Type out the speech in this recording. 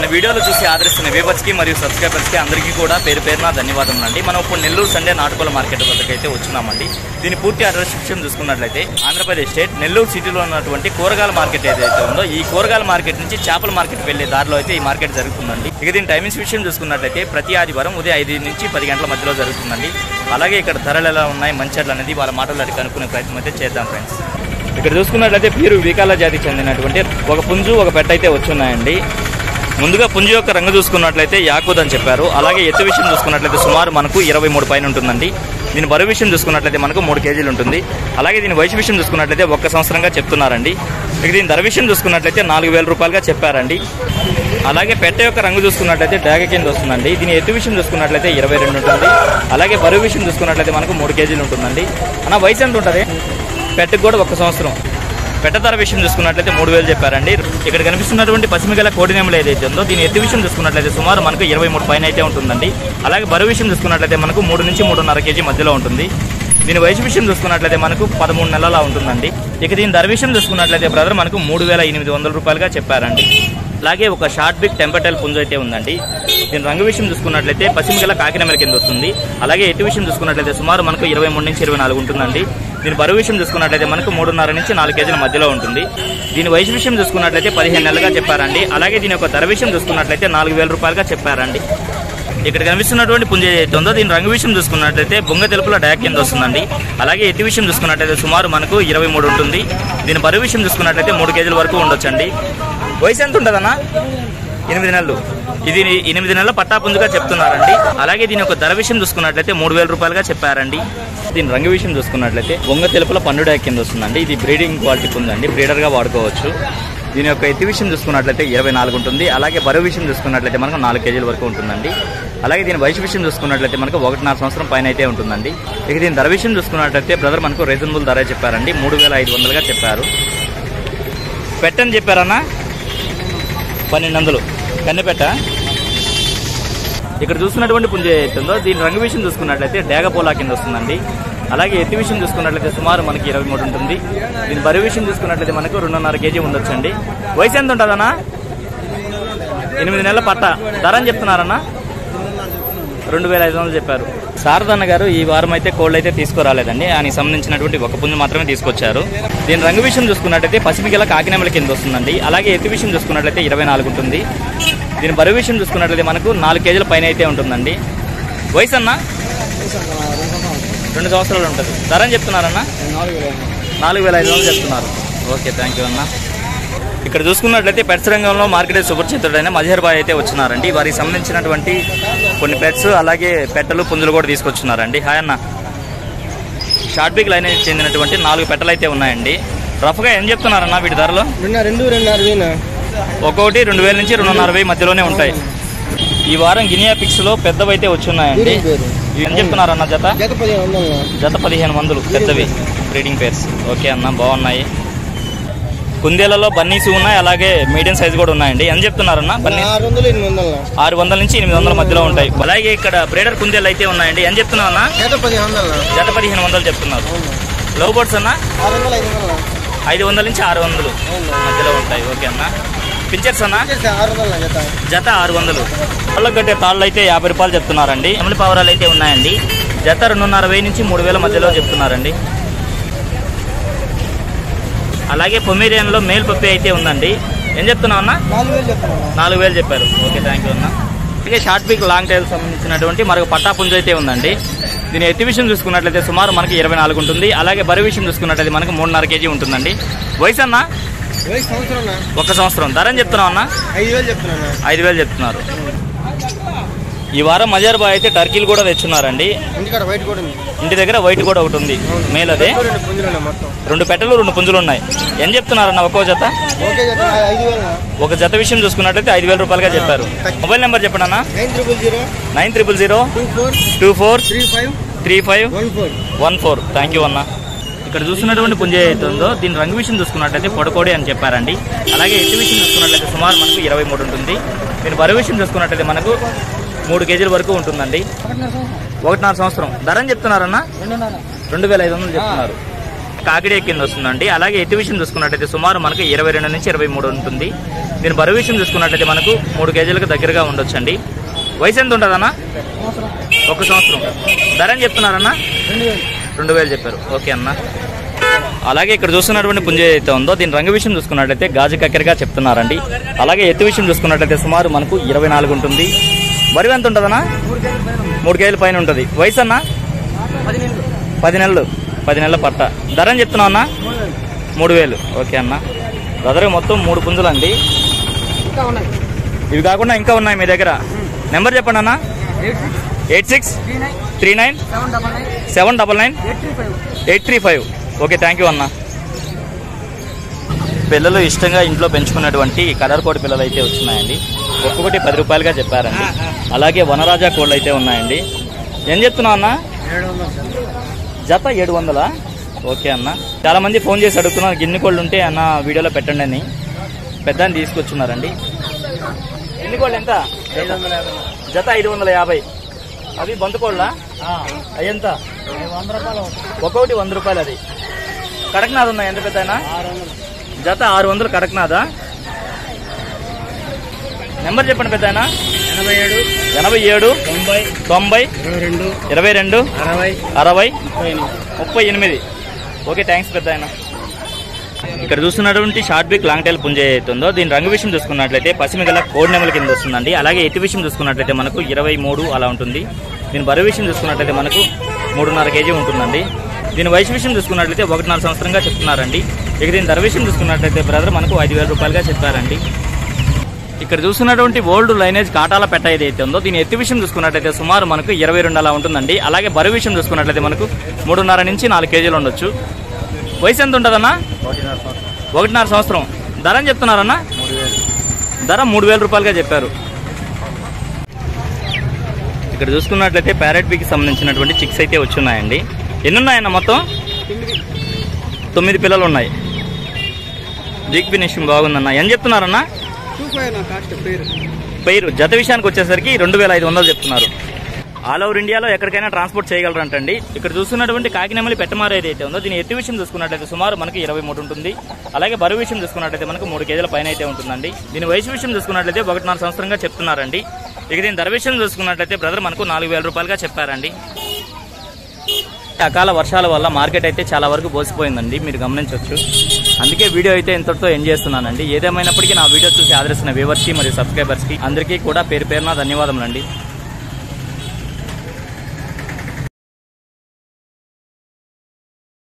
మన వీడియోలు చూసి ఆదరిస్తున్న వ్యూవర్స్కి మరియు సబ్స్క్రైబర్స్కి అందరికీ కూడా పేరు పేరున ధన్యవాదములండి. మనం ఇప్పుడు నెల్లూరు సండే నాటుకోళ్ల మార్కెట్ వద్దకు అయితే వచ్చినామండి. దీని పూర్తి అడ్రస్ చూసుకున్నట్లయితే ఆంధ్రప్రదేశ్ స్టేట్ నెల్లూరు సిటీలో ఉన్నటువంటి కూరగాయల మార్కెట్ ఏదైతే ఉందో ఈ కూరగాయల మార్కెట్ నుంచి చేపల మార్కెట్ వెళ్లే దారిలో అయితే ఈ మార్కెట్ జరుగుతుందండి. ఇక దీని టైమింగ్స్ విషయం చూసుకున్నట్లయితే ప్రతి ఆదివారం ఉదయం 5 నుంచి 10 గంటల మధ్యలో జరుగుతుందండి. అలాగే ఇక్కడ ధరలు ఎలా ఉన్నాయి మంచర్లు అనేది వాళ్ళ మాటలు అడిగి కనుక్కునే ప్రయత్నం అయితే చేద్దాం ఫ్రెండ్స్. ఇక్కడ చూసుకున్నట్లయితే ప్యూర్ వికాల జాతికి చెందినటువంటి ఒక పుంజు ఒక పెట్ట అయితే వచ్చున్నాయండి. ముందుగా పుంజు యొక్క రంగు చూసుకున్నట్లయితే యాకూద్ అని చెప్పారు. అలాగే ఎత్తు విషయం చూసుకున్నట్లయితే సుమారు మనకు 23 పైన ఉంటుందండి. దీని బరువు విషయం చూసుకున్నట్లయితే మనకు 3 కేజీలు ఉంటుంది. అలాగే దీని వయసు విషయం చూసుకున్నట్లయితే 1 సంవత్సరంగా చెప్తున్నారండి. ఇక దీని ధర విషయం చూసుకున్నట్లయితే 4000 రూపాయలుగా చెప్పారండి. అలాగే పెట్ట యొక్క రంగు చూసుకున్నట్లయితే డాగ కింద వస్తుందండి. దీని ఎత్తు విషయం చూసుకున్నట్లయితే 22 ఉంటుంది. అలాగే బరువు విషయం చూసుకున్నట్లయితే మనకు 3 కేజీలు ఉంటుందండి. అన్న వయసు ఎంత ఉంటుంది? పెట్టకు కూడా 1 సంవత్సరం. పెట్ట ధర విషయం చూసుకున్నట్లయితే 3000 చెప్పారండి. ఇక్కడ కనిపిస్తున్నటువంటి పసిమిగల కోడినెమలు ఏదైతే ఉందో దీని ఎత్తు విషయం చూసుకున్నట్లయితే సుమారు మనకు 23 పైన అయితే ఉంటుందండి. అలాగే బరువు విషయం చూసుకున్నట్లయితే మనకు 3 నుంచి 3.5 కేజీ మధ్యలో ఉంటుంది. దీని వయసు విషయం చూసుకున్నట్లయితే మనకు 13 నెలలా ఉంటుందండి. ఇక దీని ధర విషయం చూసుకున్నట్లయితే బ్రదర్ మనకు 3800 రూపాయలుగా చెప్పారండి. అలాగే ఒక షార్ట్ బిగ్ టెంపర్టైల్ పుంజు అయితే ఉందండి. దీని రంగు విషయం చూసుకున్నట్లయితే పసిమిగల కాకినెమల కింద వస్తుంది. అలాగే ఎత్తు విషయం చూసుకున్నట్లయితే సుమారు మనకు 23 నుంచి 24 ఉంటుందండి. దీని బరువు విషయం చూసుకున్నట్లయితే మనకు 3.5 నుంచి 4 కేజీల మధ్యలో ఉంటుంది. దీని వయసు విషయం చూసుకున్నట్లయితే 15 నెలలుగా చెప్పారండి. అలాగే దీని యొక్క ధర విషయం చూసుకున్నట్లయితే 4000 రూపాయలుగా చెప్పారండి. ఇక్కడ కనిపిస్తున్నటువంటి పుంజ ఏదైతే ఉందో దీని రంగు విషయం చూసుకున్నట్లయితే బొంగ తెలుపుల డాక్ కింద వస్తుందండి. అలాగే ఎత్తు విషయం చూసుకున్నట్లయితే సుమారు మనకు 23 ఉంటుంది. దీని బరువు విషయం చూసుకున్నట్లయితే 3 కేజీల వరకు ఉండొచ్చండి. వయసు ఎంత ఉంటుందన్నా? 8 నెలలు. ఇది 8 నెలల పట్టా పుంజుగా చెప్తున్నారండి. అలాగే దీని యొక్క ధర విషయం చూసుకున్నట్లయితే 3000 రూపాయలుగా చెప్పారండి. దీని రంగు విషయం చూసుకున్నట్లయితే బొంగ తెలుపుల పండు డాక్ కింద వస్తుందండి. ఇది బ్రీడింగ్ క్వాలిటీ పుంజండి, బ్రీడర్గా వాడుకోవచ్చు. దీని యొక్క ఎత్తు విషయం చూసుకున్నట్లయితే 24 ఉంటుంది. అలాగే బరువు విషయం చూసుకున్నట్లయితే మనకు 4 కేజీల వరకు ఉంటుందండి. అలాగే దీని వయసు విషయం చూసుకున్నట్లయితే మనకు 1.5 సంవత్సరం పైన అయితే ఉంటుందండి. ఇక దీని ధర విషయం చూసుకున్నట్లయితే బ్రదర్ మనకు రీజనబుల్ ధర చెప్పారండి. 3500గా చెప్పారు. పెట్టని చెప్పారన్నా 1200 కన్నెపెట్ట. ఇక్కడ చూస్తున్నటువంటి పుంజ ఏదైతుందో దీని రంగు విషయం చూసుకున్నట్లయితే డేగపోలా కింద వస్తుందండి. అలాగే ఎత్తు విషయం చూసుకున్నట్లయితే సుమారు మనకి 23 ఉంటుంది. దీని బరువు విషయం చూసుకున్నట్లయితే మనకు 2.5 కేజీ ఉండొచ్చండి. వయసు ఎంత ఉంటుందన్నా? 8 నెలల పట్ట. ధర అని చెప్తున్నారన్నా 2500 చెప్పారు. శారదన్న గారు ఈ వారం అయితే కోళ్ళు అయితే తీసుకురాలేదండి. ఆయనకి సంబంధించినటువంటి ఒక పుంజు మాత్రమే తీసుకొచ్చారు. దీని రంగు విషయం చూసుకున్నట్లయితే పసిమిగల కాకినెమల కింద వస్తుందండి. అలాగే ఎత్తు విషయం చూసుకున్నట్లయితే 24 ఉంటుంది. దీని బరువు విషయం చూసుకున్నట్లయితే మనకు 4 కేజీల పైన అయితే ఉంటుందండి. వయసు అన్నా 2 సంవత్సరాలు ఉంటుంది. ధర అని చెప్తున్నారన్నా 4500 చెప్తున్నారు. ఓకే, థ్యాంక్ యూ అన్న. ఇక్కడ చూసుకున్నట్లయితే పెట్స్ రంగంలో మార్కెట్ సుపరిచితుడైన మజహర్ బాయ్ అయితే వచ్చినారండి. వారికి సంబంధించినటువంటి కొన్ని పెట్స్ అలాగే పెట్టలు పుంజులు కూడా తీసుకొచ్చున్నారండి. హాయ్ అన్న. షార్ట్ బిగ్ లైన్ చెందినటువంటి 4 పెట్టలు అయితే ఉన్నాయండి. రఫ్గా ఏం చెప్తున్నారన్న వీటి ధరలో? ఒక్కొక్కటి 2000 నుంచి 2500 మధ్యలోనే ఉంటాయి. ఈ వారం గినియా పిక్స్ లో పెద్దవైతే వచ్చున్నాయండి. ఏం చెప్తున్నారన్న జత? జత 1500 పెద్దవి బ్రీడింగ్ పేర్స్. ఓకే అన్న, బాగున్నాయి. కుందేలలో బన్నీస్ ఉన్నాయి, అలాగే మీడియం సైజ్ కూడా ఉన్నాయండి. ఎంత చెప్తున్నారన్న? 600 నుంచి 800 మధ్యలో ఉంటాయి. అలాగే ఇక్కడ బ్రీడర్ కుందేలు అయితే ఉన్నాయండి. ఎంత చెప్తున్నావు అన్న? జత 1500 చెప్తున్నారు. లవ్ బర్డ్స్ అన్న 500 నుంచి 600 మధ్యలో ఉంటాయి. ఓకే అన్న. పించర్స్ అన్న జత 600. వాళ్ళకు కట్టే తాళ్ళు అయితే 50 రూపాయలు చెప్తున్నారండి. ఎమలి పావురాలు అయితే ఉన్నాయండి. జత 2500 నుంచి 3000 మధ్యలో చెప్తున్నారండి. అలాగే పొమేరియన్లో మేల్ పప్పి అయితే ఉందండి. ఏం చెప్తున్నావు అన్న? 4000 చెప్పారు. ఓకే, థ్యాంక్ యూ అన్న. అలాగే షార్ట్ బిగ్ లాంగ్ టైల్ సంబంధించినటువంటి మరొక పట్టా పుంజు అయితే ఉందండి. దీని ఎత్తు విషయం చూసుకున్నట్లయితే సుమారు మనకి 24 ఉంటుంది. అలాగే బరువు విషయం చూసుకున్నట్లయితే మనకు 3.5 కేజీ ఉంటుందండి. వయసు అన్న 1 సంవత్సరం. ధర అని చెప్తున్నావు అన్న? 5000 చెప్తున్నారు. ఈ వారం మజార్ బాయ్ అయితే టర్కీలు కూడా తెచ్చున్నారండి. ఇంటి దగ్గర వైట్ కూడా ఒకటి ఉంది, మేల్. అదే 2 పెట్టలు 2 పుంజులు ఉన్నాయి. ఏం చెప్తున్నారన్న ఒక్కో జత? ఒక జత విషయం చూసుకున్నట్లయితే 5000 రూపాయలుగా చెప్పారు. మొబైల్ నెంబర్ చెప్పండి అన్న. 9000 243514. థ్యాంక్ యూ అన్న. ఇక్కడ చూస్తున్నటువంటి పుంజ అవుతుందో దీని రంగు విషయం చూసుకున్నట్లయితే పొడకోడి అని చెప్పారండి. అలాగే ఎత్తు విషయం చూసుకున్నట్లయితే సుమారు మనకు 23 ఉంటుంది. దీని బరువు విషయం చూసుకున్నట్లయితే మనకు 3 కేజీల వరకు ఉంటుందండి. 1.5 సంవత్సరం. ధర అని చెప్తున్నారన్న 2500 చెప్తున్నారు. కాకిడే కింద వస్తుందండి. అలాగే ఎత్తు విషయం చూసుకున్నట్లయితే సుమారు మనకు 22 నుంచి 23 ఉంటుంది. దీని బరువు విషయం చూసుకున్నట్లయితే మనకు 3 కేజీలకు దగ్గరగా ఉండొచ్చండి. వయసు ఎంత ఉంటుందన్నా? 1 సంవత్సరం. ధర అని చెప్తున్నారన్నా? 2000 చెప్పారు. ఓకే అన్న. అలాగే ఇక్కడ చూస్తున్నటువంటి పుంజ అయితే ఉందో దీని రంగు విషయం చూసుకున్నట్లయితే గాజు కక్కెరగా చెప్తున్నారండి. అలాగే ఎత్తు విషయం చూసుకున్నట్లయితే సుమారు మనకు 24 ఉంటుంది. బరువు ఎంత ఉంటుందన్నా? 3 కేజీల పైన ఉంటుంది. వయసు అన్నా? 10 నెలలు. 10 నెలల పట్ట. ధర అని చెప్తున్నావు అన్న? 3000. ఓకే అన్న. బ్రదర్ మొత్తం 3 పుంజులు అండి. ఇవి కాకుండా ఇంకా ఉన్నాయి మీ దగ్గర. నెంబర్ చెప్పండి అన్న. 86399799 ఓకే, థ్యాంక్ యూ అన్న. పిల్లలు ఇష్టంగా ఇంట్లో పెంచుకున్నటువంటి కలర్ కోడి పిల్లలు అయితే వచ్చినాయండి. ఒక్కొక్కటి 10 రూపాయలుగా చెప్పారండి. అలాగే వనరాజా కోళ్ళు అయితే ఉన్నాయండి. ఏం చెప్తున్నావు అన్న? జత 700. ఓకే అన్న. చాలా మంది ఫోన్ చేసి అడుగుతున్నారు గిన్నె కోళ్ళు ఉంటే అన్న వీడియోలో పెట్టండి అని. పెద్దని తీసుకొచ్చున్నారండి. గిన్నె కోళ్ళు ఎంత? జత 550. అవి బంతుకోళ్ళా? అవి ఎంత? 100 రూపాయలు. ఒక్కొక్కటి 100 రూపాయలు. అది కడక్నాథ్ ఉన్నాయి. ఎంత పెద్ద? జత 600 కడక్నాథా? నెంబర్ చెప్పండి పెద్ద. 87 90 22 60 38. ఓకే, థ్యాంక్స్ పెద్ద. ఇక్కడ చూస్తున్నటువంటి షార్ట్ బిక్ లాంగ్ టైల్ పుంజ అవుతుందో దీని రంగు విషయం చూసుకున్నట్లయితే పశ్చిమ గల కోడి నెమల కింద వస్తుందండి. అలాగే ఎత్తు విషయం చూసుకున్నట్లయితే మనకు 23 అలా ఉంటుంది. దీని బరువు విషయం చూసుకున్నట్లయితే మనకు 3.5 కేజీ ఉంటుందండి. దీని వయసు విషయం చూసుకున్నట్లయితే 1.5 సంవత్సరంగా చెప్తున్నారండి. ఇక దీని ధర విషయం చూసుకున్నట్లయితే బ్రదర్ మనకు 5000 రూపాయలుగా చెప్పారండి. ఇక్కడ చూస్తున్నటువంటి ఓల్డ్ లైనేజ్ కాటాల పెట్ట ఏదైతే ఉందో దీని ఎత్తు విషయం చూసుకున్నట్లయితే సుమారు మనకు 22 అలా ఉంటుందండి. అలాగే బరువు విషయం చూసుకున్నట్లయితే మనకు 3.5 నుంచి 4 కేజీలు ఉండొచ్చు. వయసు ఎంత ఉంటుందన్నా? 1.5 సంవత్సరం. ధర అని చెప్తున్నారన్నా? 3000. ధర 3000 రూపాయలుగా చెప్పారు. ఇక్కడ చూసుకున్నట్లయితే ప్యారెట్ బీకి సంబంధించినటువంటి చిక్స్ అయితే వచ్చున్నాయండి. ఎన్ని ఉన్నాయన్న? మొత్తం 9 పిల్లలు ఉన్నాయి. జిగ్ ఫినిషింగ్ బాగుందన్న. ఏం చెప్తున్నారన్నా? పేరు జత విషయానికి వచ్చేసరికి 2500 చెప్తున్నారు. ఆల్ ఓవర్ ఇండియాలో ఎక్కడికైనా ట్రాన్స్పోర్ట్ చేయగలరంటండి. ఇక్కడ చూస్తున్నటువంటి కాకినెమలి పెట్టమార ఏదైతే ఉందో దీని ఎత్తు విషయం చూసుకున్నట్లయితే సుమారు మనకి 23 ఉంటుంది. అలాగే బరువు విషయం చూసుకున్నట్లయితే మనకు 3 కేజీల పైన అయితే ఉంటుందండి. దీని వయసు విషయం చూసుకున్నట్లయితే 1.5 సంవత్సరంగా చెప్తున్నారండి. ఇక దీని ధర విషయం చూసుకున్నట్లయితే బ్రదర్ మనకు 4000 రూపాయలుగా చెప్పారండి. అకాల వర్షాల వల్ల మార్కెట్ అయితే చాలా వరకు బోసిపోయిందండి, మీరు గమనించవచ్చు. అందుకే వీడియో అయితే ఇంతటితో ఎండ్ చేస్తున్నానండి. ఏదేమైనప్పటికీ నా వీడియో చూసి ఆదరిస్తున్న వ్యూవర్స్కి మరియు సబ్స్క్రైబర్స్కి అందరికీ కూడా పేరు పేరున ధన్యవాదములండి.